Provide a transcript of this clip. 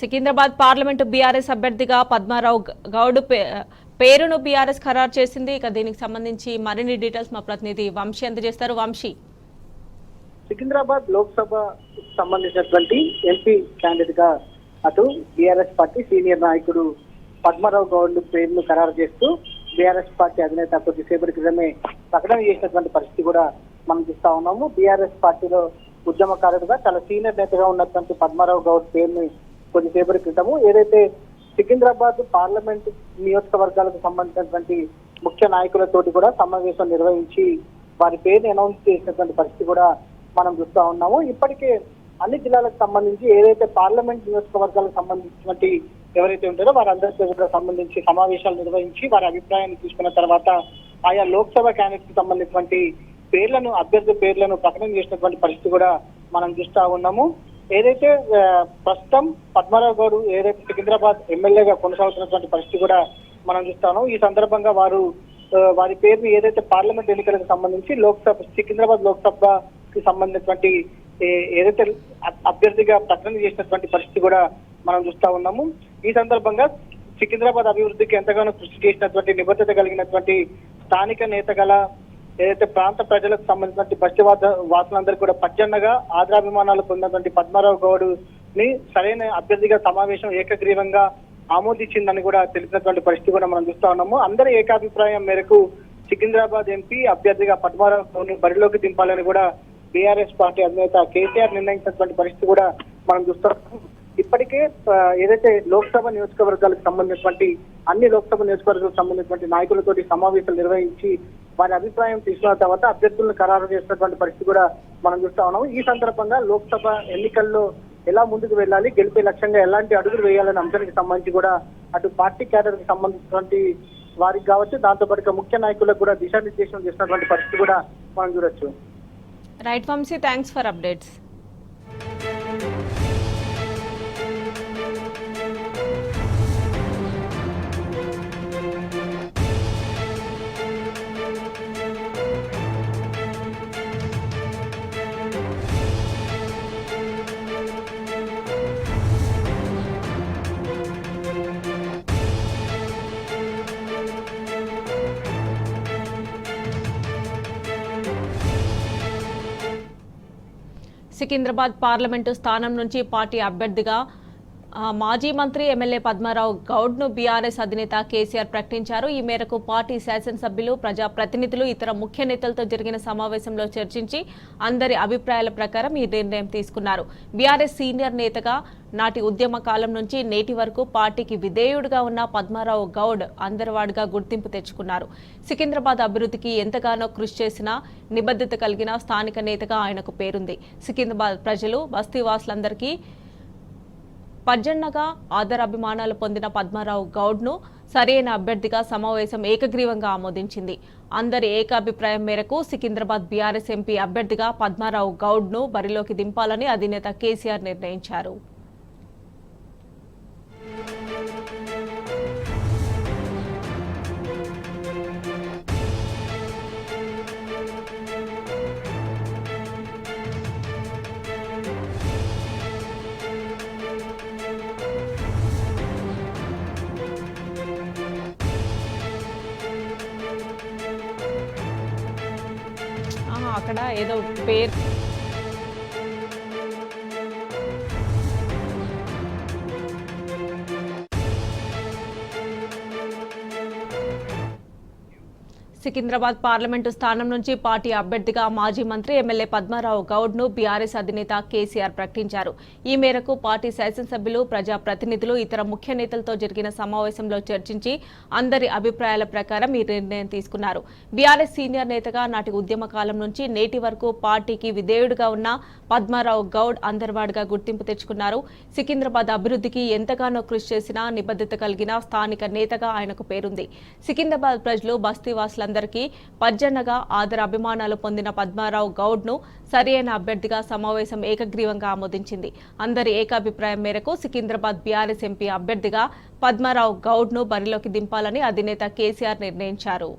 Secunderabad parliament BRS అభ్యర్థిగా పద్మారావు గౌడ్ పేరును BRS ఖరారు చేసింది. ఇక దీనికి సంబంధించి మరిన్ని డీటెయిల్స్ మా ప్రతినిధి వంశీ అందజేస్తారు. వంశీ, సికింద్రాబాద్ లోక్సభ సంబంధించినటువంటి ఎంపీ క్యాండిడేట్ గా అటు బీఆర్ఎస్ పార్టీ సీనియర్ నాయకుడు పద్మారావు గౌడ్ పేరును ఖరారు చేస్తూ బీఆర్ఎస్ పార్టీ అధినేత కొద్దిసేపటి క్రితమే ప్రకటన చేసినటువంటి పరిస్థితి కూడా మనం చూస్తా ఉన్నాము. బీఆర్ఎస్ పార్టీలో ఉద్యమకారుడుగా చాలా సీనియర్ నేతగా ఉన్నటువంటి పద్మారావు గౌడ్ పేరుని కొద్దిసేపటి క్రితము ఏదైతే సికింద్రాబాద్ పార్లమెంట్ నియోజకవర్గాలకు సంబంధించినటువంటి ముఖ్య నాయకులతోటి కూడా సమావేశం నిర్వహించి వారి పేరుని అనౌన్స్ చేసినటువంటి పరిస్థితి కూడా మనం చూస్తా ఉన్నాము. ఇప్పటికే అన్ని జిల్లాలకు సంబంధించి ఏదైతే పార్లమెంట్ నియోజకవర్గాలకు సంబంధించినటువంటి ఎవరైతే ఉంటారో వారందరితో కూడా సంబంధించి సమావేశాలు నిర్వహించి వారి అభిప్రాయాన్ని తీసుకున్న తర్వాత ఆయా లోక్సభ క్యాండిడేట్ కి సంబంధించినటువంటి అభ్యర్థి పేర్లను ప్రకటన చేసినటువంటి పరిస్థితి కూడా మనం చూస్తా ఉన్నాము. ఏదైతే ప్రస్తుతం పద్మారావు గౌడ్ ఏదైతే సికింద్రాబాద్ ఎమ్మెల్యేగా కొనసాగుతున్నటువంటి పరిస్థితి కూడా మనం చూస్తాము. ఈ సందర్భంగా వారి పేరుని ఏదైతే పార్లమెంట్ ఎన్నికలకు సంబంధించి సికింద్రాబాద్ లోక్సభకి సంబంధించినటువంటి ఏదైతే అభ్యర్థిగా ప్రకటన చేసినటువంటి పరిస్థితి కూడా మనం చూస్తా ఉన్నాము. ఈ సందర్భంగా సికింద్రాబాద్ అభివృద్ధికి ఎంతగానో కృషి చేసినటువంటి నిబద్ధత కలిగినటువంటి స్థానిక నేత గల ఏదైతే ప్రాంత ప్రజలకు సంబంధించినటువంటి బస్తి వాసులందరూ కూడా పచ్చన్నగా ఆదరాభిమానాలు పొందినటువంటి పద్మారావు గౌడ్ ని సరైన అభ్యర్థిగా సమావేశం ఏకగ్రీవంగా ఆమోదించిందని కూడా తెలిసినటువంటి పరిస్థితి కూడా మనం చూస్తా ఉన్నాము. అందరి ఏకాభిప్రాయం మేరకు సికింద్రాబాద్ ఎంపీ అభ్యర్థిగా పద్మారావు గౌడ్ ని బరిలోకి దింపాలని కూడా బీఆర్ఎస్ పార్టీ అధినేత కేసీఆర్ నిర్ణయించినటువంటి పరిస్థితి కూడా మనం చూస్తున్నాము. ఇప్పటికే ఏదైతే లోక్సభ నియోజకవర్గాలకు సంబంధించినటువంటి అన్ని లోక్సభ నియోజకవర్గాలకు సంబంధించినటువంటి నాయకులతోటి సమావేశాలు నిర్వహించి వారి అభిప్రాయం తీసుకున్న తర్వాత అభ్యర్థులను ఖరారు చేసినటువంటి పరిస్థితి కూడా మనం చూస్తా ఉన్నాము. ఈ సందర్భంగా లోక్సభ ఎన్నికల్లో ఎలా ముందుకు వెళ్ళాలి, గెలిపే లక్ష్యంగా ఎలాంటి అడుగులు వేయాలనే అంశానికి సంబంధించి కూడా అటు పార్టీ క్యాడర్ కి సంబంధించినటువంటి వారికి కావచ్చు, దాంతో పాటు ముఖ్య నాయకులకు కూడా దిశానిర్దేశం చేసినటువంటి పరిస్థితి కూడా మనం చూడొచ్చు. Right Vamshi, thanks for updates. Secunderabad parliament స్థానం నుంచి పార్టీ అభ్యర్థిగా మాజీ మంత్రి ఎమ్మెల్యే పద్మారావు గౌడ్ ను బీఆర్ఎస్ అధినేత కేసీఆర్ ప్రకటించారు. ఈ మేరకు పార్టీ శాసనసభ్యులు, ప్రజాప్రతినిధులు, ఇతర ముఖ్య నేతలతో జరిగిన సమావేశంలో చర్చించి అందరి అభిప్రాయాల ప్రకారం ఈ నిర్ణయం తీసుకున్నారు. బీఆర్ఎస్ సీనియర్ నేతగా నాటి ఉద్యమ కాలం నుంచి నేటి వరకు పార్టీకి విధేయుడిగా ఉన్న పద్మారావు గౌడ్ అందరివాడిగా గుర్తింపు తెచ్చుకున్నారు. సికింద్రాబాద్ అభివృద్ధికి ఎంతగానో కృషి చేసిన నిబద్ధత కలిగిన స్థానిక నేతగా ఆయనకు పేరుంది. సికింద్రాబాద్ ప్రజలు, బస్తీవాసులందరికీ పజ్జన్నగా ఆదరాభిమానాలు పొందిన పద్మారావు గౌడ్ ను సరైన అభ్యర్థిగా సమావేశం ఏకగ్రీవంగా ఆమోదించింది. అందరి ఏకాభిప్రాయం మేరకు సికింద్రాబాద్ బీఆర్ఎస్ ఎంపీ అభ్యర్థిగా పద్మారావు గౌడ్ ను బరిలోకి దింపాలని అధినేత కేసీఆర్ నిర్ణయించారు. అక్కడ ఏదో పేరు సికింద్రాబాద్ పార్లమెంటు స్థానం నుంచి పార్టీ అభ్యర్థిగా మాజీ మంత్రి ఎమ్మెల్యే పద్మారావు గౌడ్ ను బీఆర్ఎస్ అధినేత కేసీఆర్ ప్రకటించారు. ఈ మేరకు పార్టీ శాసనసభ్యులు, ప్రజాప్రతినిధులు, ఇతర ముఖ్య నేతలతో జరిగిన సమావేశంలో చర్చించి అందరి అభిప్రాయాల ప్రకారం ఈ నిర్ణయం తీసుకున్నారు. బీఆర్ఎస్ సీనియర్ నేతగా నాటి ఉద్యమ కాలం నుంచి నేటి వరకు పార్టీకి విధేయుడిగా ఉన్న పద్మారావు గౌడ్ అందరివాడిగా గుర్తింపు తెచ్చుకున్నారు. సికింద్రాబాద్ అభివృద్ధికి ఎంతగానో కృషి చేసిన నిబద్ధత కలిగిన స్థానిక నేతగా ఆయనకు పేరుంది. సికింద్రాబాద్ ప్రజలు, బస్తీవాసులందరూ పజ్జన్నగా ఆదరాభిమానాలు పొందిన పద్మారావు గౌడ్ ను సరైన అభ్యర్థిగా సమావేశం ఏకగ్రీవంగా ఆమోదించింది. అందరి ఏకాభిప్రాయం మేరకు సికింద్రాబాద్ బీఆర్ఎస్ ఎంపీ అభ్యర్థిగా పద్మారావు గౌడ్ ను బరిలోకి దింపాలని అధినేత కేసీఆర్ నిర్ణయించారు.